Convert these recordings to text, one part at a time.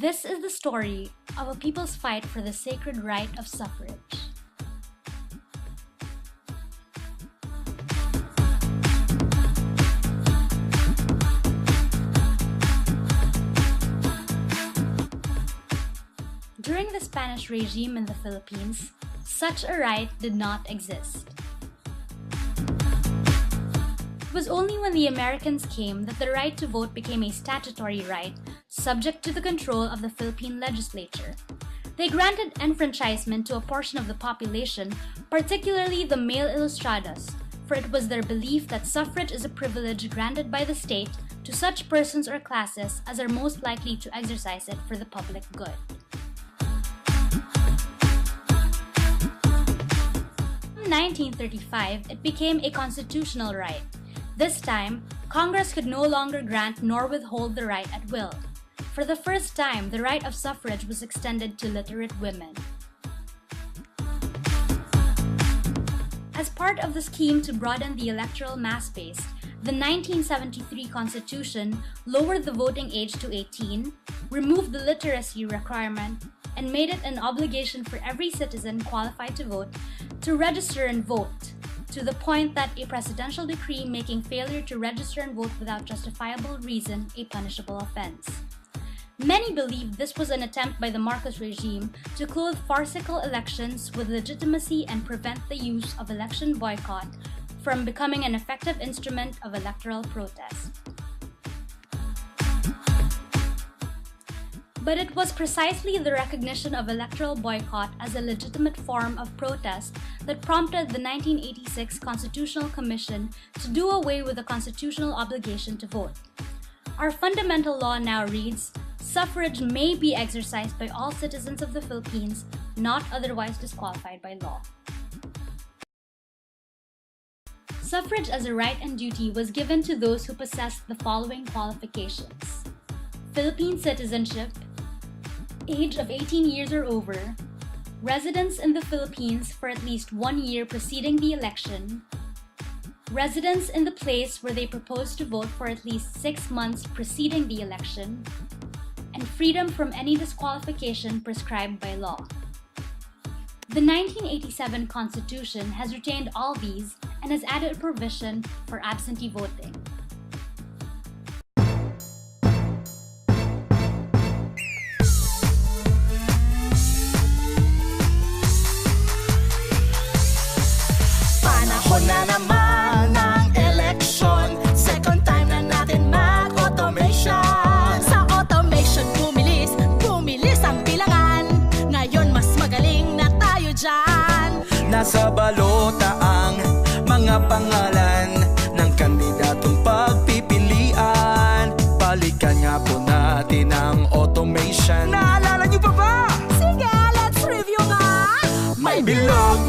This is the story of a people's fight for the sacred right of suffrage. During the Spanish regime in the Philippines, such a right did not exist. It was only when the Americans came that the right to vote became a statutory right, subject to the control of the Philippine legislature. They granted enfranchisement to a portion of the population, particularly the male ilustrados, for it was their belief that suffrage is a privilege granted by the state to such persons or classes as are most likely to exercise it for the public good. In 1935, it became a constitutional right. This time, Congress could no longer grant nor withhold the right at will. For the first time, the right of suffrage was extended to literate women. As part of the scheme to broaden the electoral mass base, the 1973 Constitution lowered the voting age to 18, removed the literacy requirement, and made it an obligation for every citizen qualified to vote to register and vote, to the point that a presidential decree making failure to register and vote without justifiable reason a punishable offense. Many believe this was an attempt by the Marcos regime to clothe farcical elections with legitimacy and prevent the use of election boycott from becoming an effective instrument of electoral protest. But it was precisely the recognition of electoral boycott as a legitimate form of protest that prompted the 1986 Constitutional Commission to do away with the constitutional obligation to vote. Our fundamental law now reads, "Suffrage may be exercised by all citizens of the Philippines, not otherwise disqualified by law." Suffrage as a right and duty was given to those who possessed the following qualifications: Philippine citizenship, age of 18 years or over, residence in the Philippines for at least 1 year preceding the election, residence in the place where they propose to vote for at least 6 months preceding the election, and freedom from any disqualification prescribed by law. The 1987 Constitution has retained all these and has added a provision for absentee voting. Panahon na naman ng election, second time na natin mag-automation. Sa automation bumilis ang bilangan, ngayon mas magaling na tayo dyan. Nasa balota ang mga pangalan ng kandidatong pagpipilian. Balikan nga po natin ang automation. Naalala niyo pa ba? Sige, let's review nga. May bilog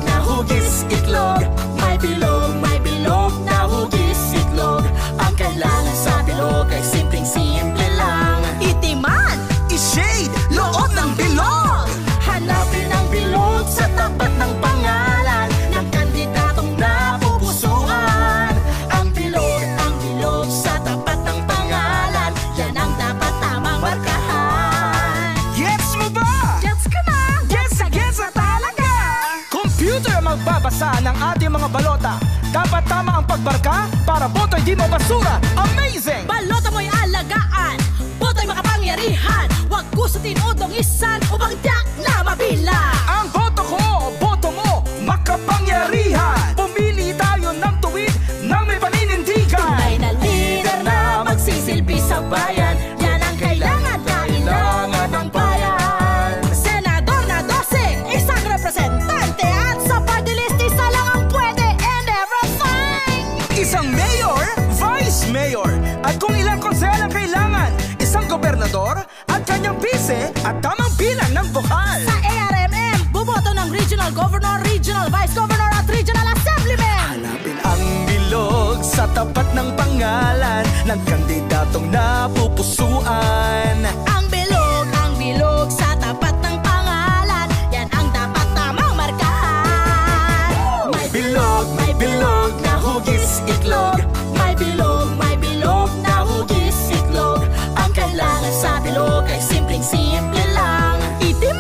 na hugis itlog. May bilog na hugis itlog. Ang kailangan sa bilog ay simpleng-simple lang. Itiman, I-shade, loob ng bilog. hanapin ang bilog sa tapat ng pangalan ng kandidatong napupusuan. Ang bilog sa tapat ng pangalan. Yan ang dapat tamang markahan. Gets mo ba? Gets ka na? Gets na talaga! Computer ang magbabasa ng ating mga balota. Dapat tama ang pagbarka para boto'y di mabasura. Amazing! Balota mo'y alagaan, boto'y makapangyarihan. Huwag gustutin o dongisan upang tiyak na mabilang. Ang boto ko, boto mo, makapangyarihan. Pumili tayo ng tuwid nang may paninindigan. Tunay na leader na magsisilbi sa bayan. Yan ang kailangan ng bayan. Senador na 12, isang representante. At sa party list, isa lang ang pwede and everything. Isang mayor, vice mayor. At kung ilang konsehal ang kailangan, isang gobernador at kanyang bise at tamang bilang ng bukal. Sa ARMM, buboto ng regional governor, regional vice governor at regional assemblyman. Hanapin ang bilog sa tapat ng pangalan ng kandidatong napupusuan. Ang bilog sa tapat ng pangalan. Yan ang dapat tamang markahan. May bilog na hugis itlog. May bilog na hugis itlog. Ang kailangan sa bilog ay simpleng-simple lang. Itim